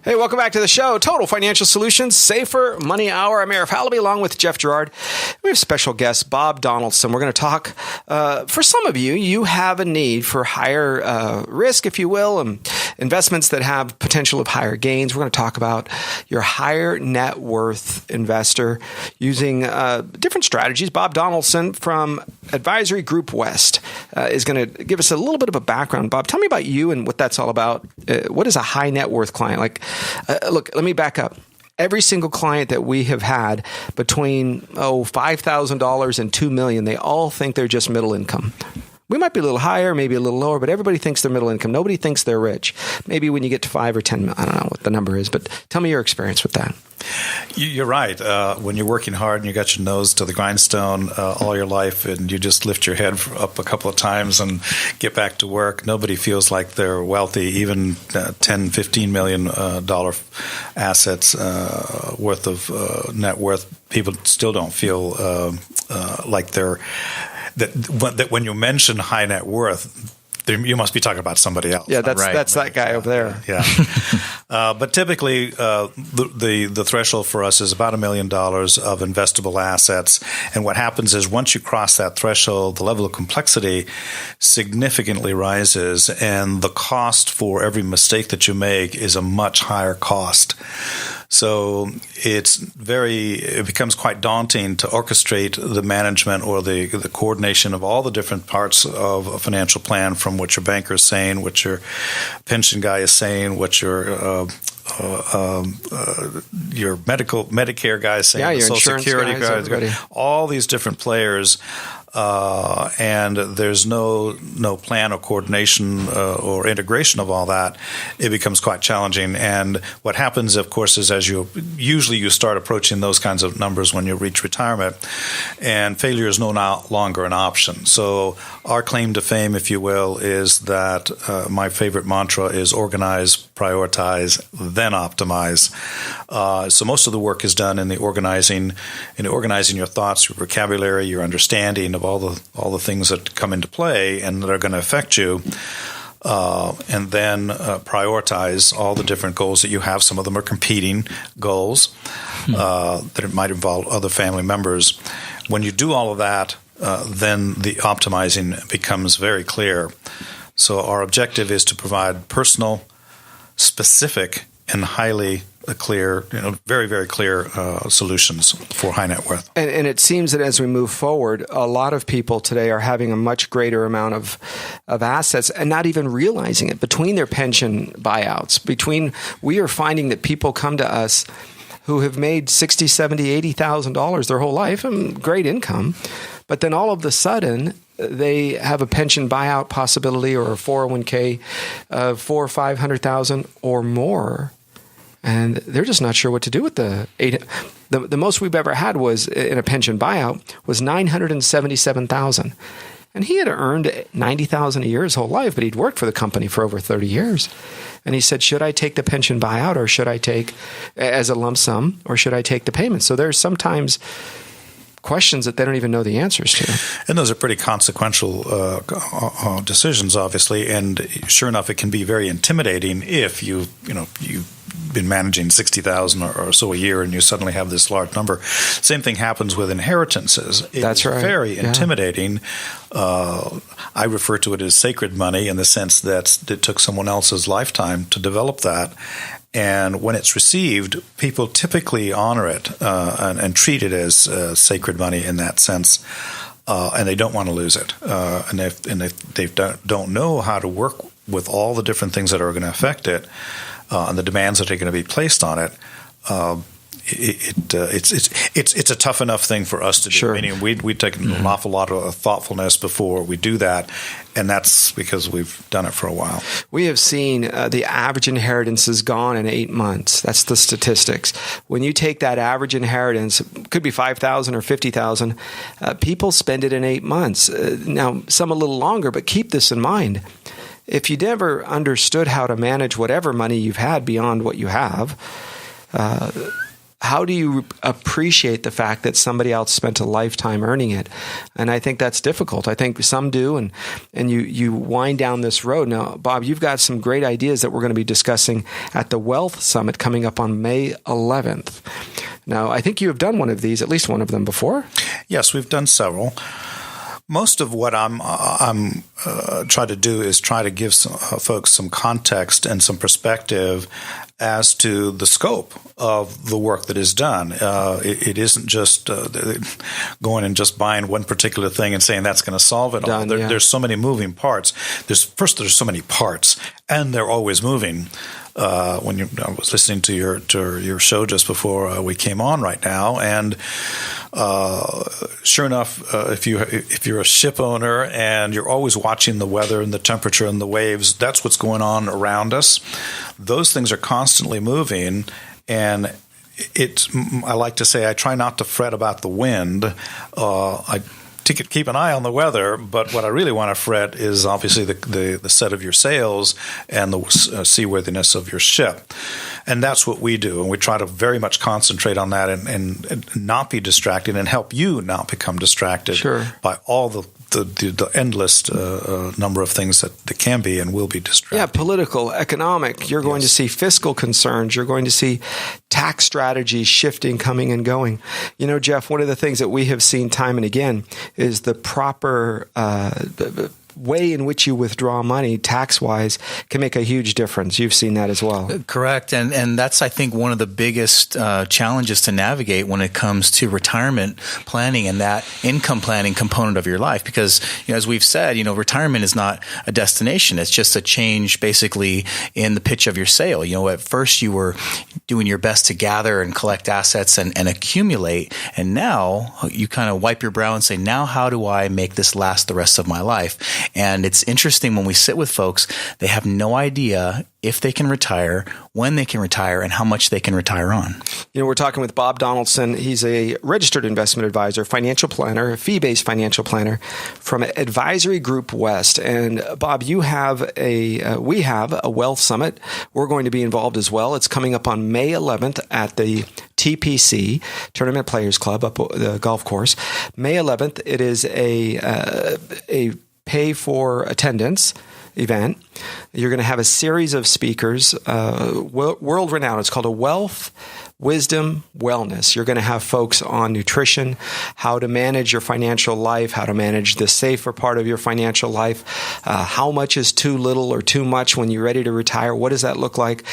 Hey, welcome back to the show. Total Financial Solutions, Safer Money Hour. I'm Arif Halaby along with Jeff Gerard. We have special guest, Bob Donaldson. We're going to talk, for some of you, you have a need for higher risk, if you will, and investments that have potential of higher gains. We're going to talk about your higher net worth investor using different strategies. Bob Donaldson from Advisory Group West is going to give us a little bit of a background. Bob, tell me about you and what that's all about. What is a high net worth client? Like, look, let me back up. Every single client that we have had between $5,000 and $2 million, they all think they're just middle income. We might be a little higher, maybe a little lower, but everybody thinks they're middle income. Nobody thinks they're rich. Maybe when you get to 5 or 10 million, I don't know what the number is, but tell me your experience with that. You're right. When you're working hard and you got your nose to the grindstone all your life and you just lift your head up a couple of times and get back to work, nobody feels like they're wealthy. Even $10, $15 million assets worth of net worth, people still don't feel like they're that when you mention high net worth, you must be talking about somebody else. Yeah, that's that guy over there. Yeah, but typically the threshold for us is about $1 million of investable assets. And what happens is once you cross that threshold, the level of complexity significantly rises, and the cost for every mistake that you make is a much higher cost. So it becomes quite daunting to orchestrate the management or the coordination of all the different parts of a financial plan, from what your banker is saying, what your pension guy is saying, what your Medicare guy is saying, your Social insurance Security guys, all these different players. And there's no plan or coordination or integration of all that. It becomes quite challenging. And what happens, of course, is as you start approaching those kinds of numbers when you reach retirement, and failure is no longer an option. So our claim to fame, if you will, is that my favorite mantra is organize, prioritize, then optimize. So most of the work is done in organizing your thoughts, your vocabulary, your understanding of all the things that come into play and that are going to affect you, and then prioritize all the different goals that you have. Some of them are competing goals that it might involve other family members. When you do all of that, then the optimizing becomes very clear. So our objective is to provide personal, specific, and highly clear, very, very clear solutions for high net worth. And it seems that as we move forward, a lot of people today are having a much greater amount of assets and not even realizing it between their pension buyouts. We are finding that people come to us who have made $60,000, $70,000, $80,000 their whole life and great income, but then all of a sudden they have a pension buyout possibility or a 401k of $400,000 or $500,000 or more. And they're just not sure what to do with the most we've ever had was in a pension buyout was $977,000. And he had earned $90,000 a year his whole life, but he'd worked for the company for over 30 years. And he said, should I take the pension buyout or should I take as a lump sum or should I take the payment? So there's sometimes questions that they don't even know the answers to. And those are pretty consequential decisions, obviously. And sure enough, it can be very intimidating if you've been managing $60,000 or so a year and you suddenly have this large number. Same thing happens with inheritances. It's very intimidating. I refer to it as sacred money in the sense that it took someone else's lifetime to develop that. And when it's received, people typically honor it and treat it as sacred money in that sense, and they don't want to lose it. And if they don't know how to work with all the different things that are going to affect it and the demands that are going to be placed on it, it's a tough enough thing for us to do. Sure. Meaning we take an awful lot of thoughtfulness before we do that, and that's because we've done it for a while. We have seen the average inheritance is gone in 8 months. That's the statistics. When you take that average inheritance, it could be $5,000 or $50,000. People spend it in 8 months. Now, some a little longer, but keep this in mind. If you never understood how to manage whatever money you've had beyond what you have, how do you appreciate the fact that somebody else spent a lifetime earning it? And I think that's difficult. I think some do, and you wind down this road. Now, Bob, you've got some great ideas that we're going to be discussing at the Wealth Summit coming up on May 11th. Now, I think you have done one of these, at least one of them before. Yes, we've done several. Most of what I'm trying to do is try to give folks some context and some perspective as to the scope of the work that is done. It isn't just going and just buying one particular thing and saying that's going to solve it all. There's so many moving parts. There's so many parts, and they're always moving. I was listening to your show just before we came on right now, and sure enough, if you're a ship owner and you're always watching the weather and the temperature and the waves, that's what's going on around us. Those things are constantly moving, and I like to say I try not to fret about the wind. I keep an eye on the weather, but what I really want to fret is obviously the set of your sails and the seaworthiness of your ship. And that's what we do. And we try to very much concentrate on that and not be distracted and help you not become distracted by all the endless number of things that can be and will be distracting. Yeah, political, economic. You're going to see fiscal concerns. You're going to see tax strategies shifting, coming and going. You know, Jeff, one of the things that we have seen time and again is the proper way in which you withdraw money tax-wise can make a huge difference. You've seen that as well. Correct. And that's, I think, one of the biggest challenges to navigate when it comes to retirement planning and that income planning component of your life. Because, as we've said, retirement is not a destination. It's just a change basically in the pitch of your sail. At first you were doing your best to gather and collect assets and accumulate. And now you kind of wipe your brow and say, now how do I make this last the rest of my life? And it's interesting when we sit with folks, they have no idea if they can retire, when they can retire, and how much they can retire on. We're talking with Bob Donaldson. He's a registered investment advisor, financial planner, a fee-based financial planner from Advisory Group West. And Bob, we have a Wealth Summit. We're going to be involved as well. It's coming up on May 11th at the TPC, Tournament Players Club, up the golf course. May 11th, it is a pay for attendance event. You're going to have a series of speakers, world renowned. It's called a Wealth, Wisdom, Wellness. You're going to have folks on nutrition, how to manage your financial life, how to manage the safer part of your financial life, how much is too little or too much when you're ready to retire. What does that look like?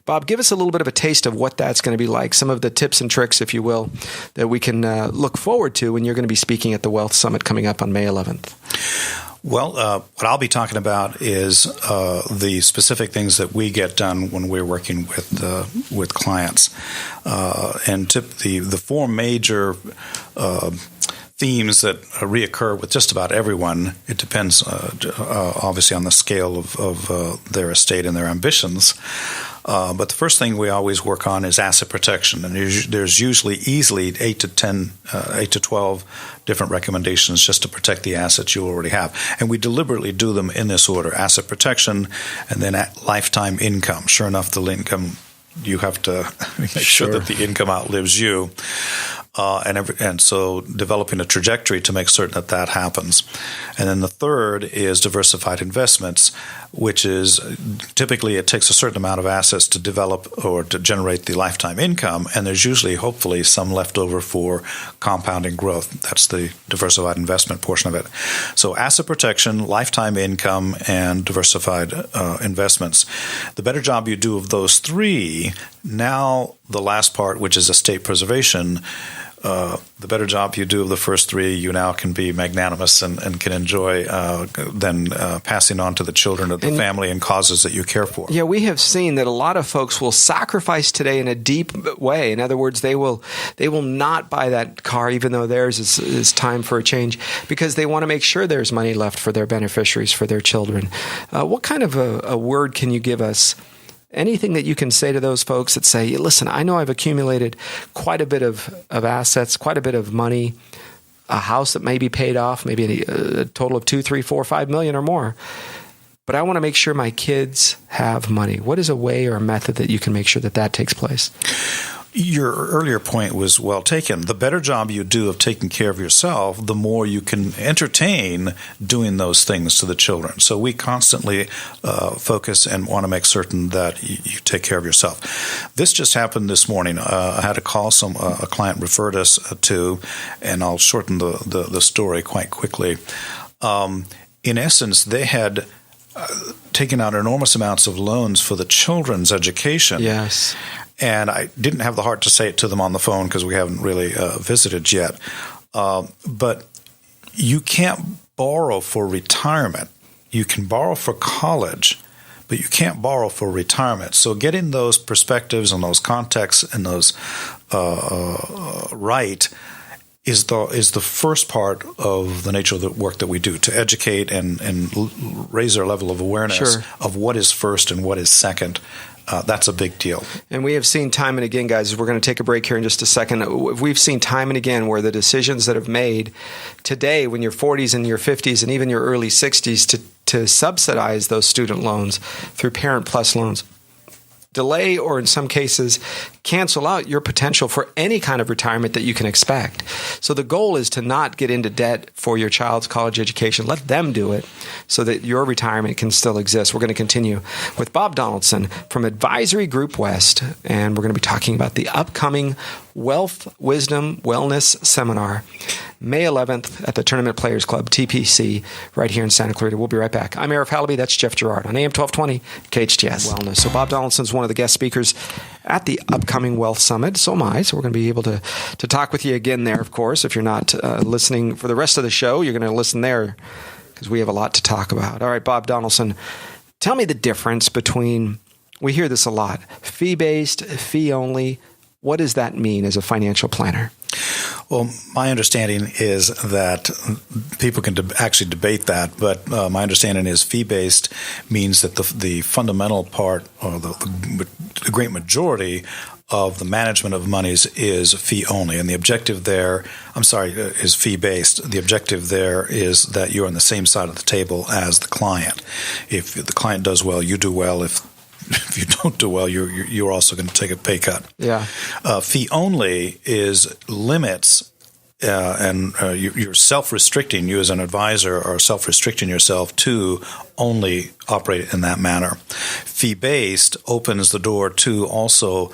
Bob, give us a little bit of a taste of what that's going to be like, some of the tips and tricks, if you will, that we can look forward to when you're going to be speaking at the Wealth Summit coming up on May 11th. Well, what I'll be talking about is the specific things that we get done when we're working with clients, and the four major themes that reoccur with just about everyone. It depends, obviously, on the scale of their estate and their ambitions. But the first thing we always work on is asset protection, and there's usually easily 8 to 12 different recommendations just to protect the assets you already have. And we deliberately do them in this order: asset protection, and then lifetime income. Sure enough, the income, you have to make sure that the income outlives you. And so developing a trajectory to make certain that happens. And then the third is diversified investments, which is typically it takes a certain amount of assets to develop or to generate the lifetime income, and there's usually, hopefully, some left over for compounding growth. That's the diversified investment portion of it. So asset protection, lifetime income, and diversified investments. The better job you do of those three, now the last part, which is estate preservation, the better job you do of the first three, you now can be magnanimous and can enjoy then passing on to the children of the family and causes that you care for. Yeah, we have seen that a lot of folks will sacrifice today in a deep way. In other words, they will not buy that car even though theirs is time for a change, because they want to make sure there's money left for their beneficiaries, for their children. What kind of a word can you give us? Anything that you can say to those folks that say, listen, I know I've accumulated quite a bit of assets, quite a bit of money, a house that may be paid off, maybe a total of 2, 3, 4, 5 million or more, but I want to make sure my kids have money. What is a way or a method that you can make sure that takes place? Your earlier point was well taken. The better job you do of taking care of yourself, the more you can entertain doing those things to the children. So we constantly focus and want to make certain that you take care of yourself. This just happened this morning. I had a call a client referred us to, and I'll shorten the story quite quickly. In essence, they had taken out enormous amounts of loans for the children's education. Yes. And I didn't have the heart to say it to them on the phone because we haven't really visited yet. But you can't borrow for retirement. You can borrow for college, but you can't borrow for retirement. So getting those perspectives and those contexts and those right is the first part of the nature of the work that we do, to educate and raise our level of awareness of what is first and what is second. That's a big deal. And we have seen time and again, guys, we're going to take a break here in just a second. We've seen time and again where the decisions that have made today when you're 40s and your 50s and even your early 60s to subsidize those student loans through Parent Plus loans, delay or in some cases cancel out your potential for any kind of retirement that you can expect. So the goal is to not get into debt for your child's college education. Let them do it so that your retirement can still exist. We're going to continue with Bob Donaldson from Advisory Group West, and we're going to be talking about the upcoming Wealth, Wisdom, Wellness Seminar, May 11th at the Tournament Players Club, TPC, right here in Santa Clarita. We'll be right back. I'm Arif Halaby. That's Jeff Gerard on AM 1220 KHTS Wellness. So Bob Donaldson's one of the guest speakers at the upcoming Wealth Summit. So am I. So we're going to be able to talk with you again there, of course. If you're not listening for the rest of the show, you're going to listen there because we have a lot to talk about. All right, Bob Donaldson, tell me the difference between, we hear this a lot, fee-based, fee-only. What does that mean as a financial planner? Well, my understanding is that people can actually debate that, but my understanding is fee-based means that the fundamental part or the great majority of the management of monies is fee-only. And the objective there, is fee-based. The objective there is that you're on the same side of the table as the client. If the client does well, you do well. If you don't do well, you're also going to take a pay cut. Yeah. Fee only is limits, and you're self-restricting. You as an advisor are self-restricting yourself to only operate in that manner. Fee-based opens the door to also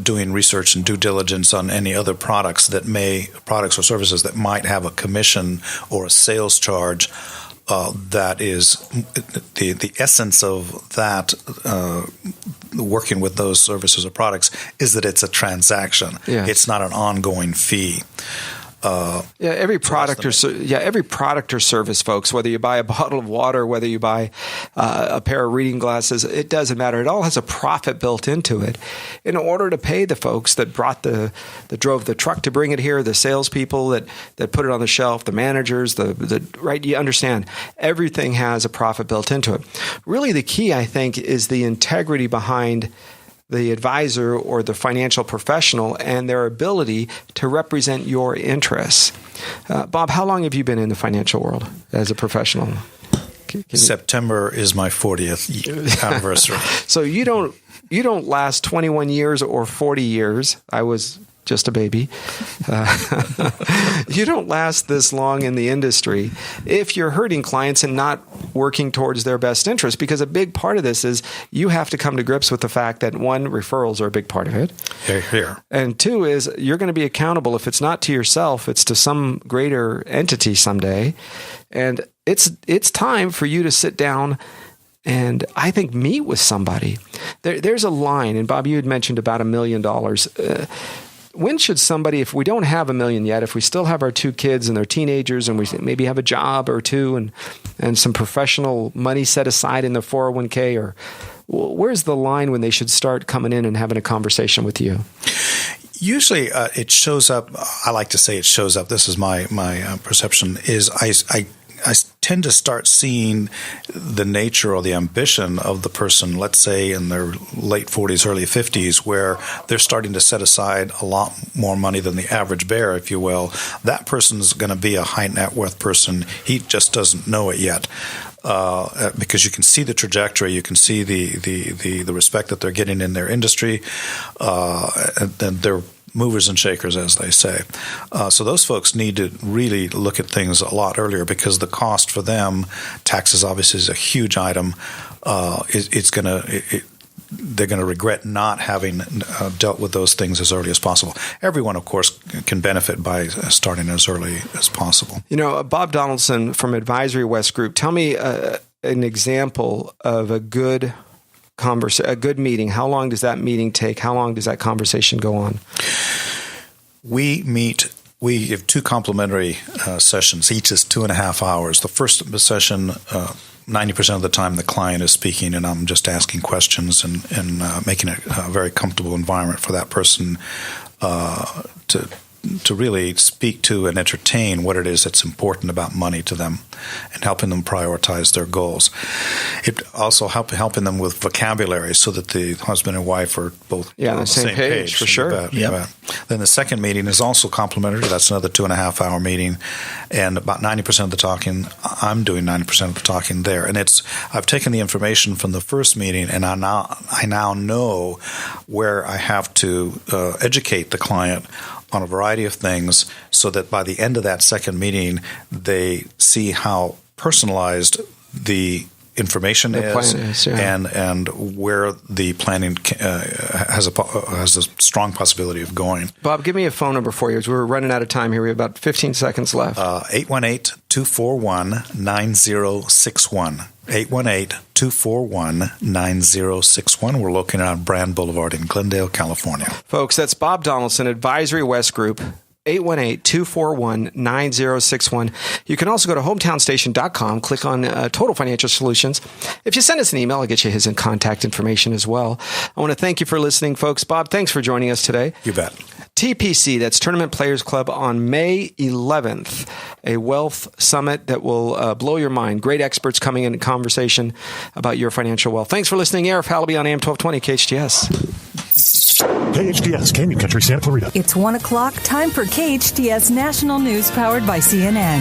doing research and due diligence on any other products or services that might have a commission or a sales charge. That is the essence of that working with those services or products is that it's a transaction. Yeah. It's not an ongoing fee. Every product or service, folks, whether you buy a bottle of water, whether you buy a pair of reading glasses, it doesn't matter. It all has a profit built into it. In order to pay the folks that that drove the truck to bring it here, the salespeople that put it on the shelf, the managers, right? You understand, everything has a profit built into it. Really, the key, I think, is the integrity behind the advisor or the financial professional and their ability to represent your interests. Bob, how long have you been in the financial world as a professional? September is my 40th anniversary. So you don't last 21 years or 40 years. I was just a baby. You don't last this long in the industry if you're hurting clients and not working towards their best interest, because a big part of this is you have to come to grips with the fact that, one, referrals are a big part of it. Here. And two is you're going to be accountable. If it's not to yourself, it's to some greater entity someday. And it's time for you to sit down and I think meet with somebody. There's a line, and Bob, you had mentioned about $1 million. When should somebody, if we don't have $1 million yet, if we still have our 2 kids and they're teenagers and we maybe have a job or two and some professional money set aside in the 401k, or where's the line when they should start coming in and having a conversation with you? Usually it shows up, I like to say it shows up, this is my perception, is I tend to start seeing the nature or the ambition of the person, let's say in their late 40s, early 50s, where they're starting to set aside a lot more money than the average bear, if you will. That person's going to be a high net worth person. He just doesn't know it yet. because you can see the trajectory, you can see the respect that they're getting in their industry, and they're movers and shakers, as they say. So those folks need to really look at things a lot earlier, because the cost for them, taxes obviously is a huge item. They're going to regret not having dealt with those things as early as possible. Everyone, of course, can benefit by starting as early as possible. Bob Donaldson from Advisory West Group, tell me an example of a good meeting. How long does that meeting take? How long does that conversation go on? We have 2 complimentary sessions. Each is 2.5 hours. The first session, 90% of the time the client is speaking, and I'm just asking questions and making it a very comfortable environment for that person to really speak to and entertain what it is that's important about money to them, and helping them prioritize their goals. It also helping them with vocabulary so that the husband and wife are both on the same page. For sure. Yep. Then the second meeting is also complimentary. That's another 2.5 hour meeting, and about 90% of the talking, I'm doing 90% of the talking there. And I've taken the information from the first meeting, and I now know where I have to educate the client on a variety of things, so that by the end of that second meeting, they see how personalized the information is, and where the planning has a strong possibility of going. Bob, give me a phone number for you, as we're running out of time here. We have about 15 seconds left. 818-241-9061. 818-241-9061. We're located on Brand Boulevard in Glendale, California. Folks, that's Bob Donaldson, Advisory West Group. 818-241-9061. You can also go to hometownstation.com, click on Total Financial Solutions. If you send us an email, I'll get you his contact information as well. I want to thank you for listening, folks. Bob, thanks for joining us today. You bet. TPC, that's Tournament Players Club, on May 11th, a wealth summit that will blow your mind. Great experts coming in conversation about your financial wealth. Thanks for listening. Arif, Halaby on AM 1220 KHTS. KHTS, Canyon Country, Santa Clarita. It's 1 o'clock. Time for KHTS National News powered by CNN.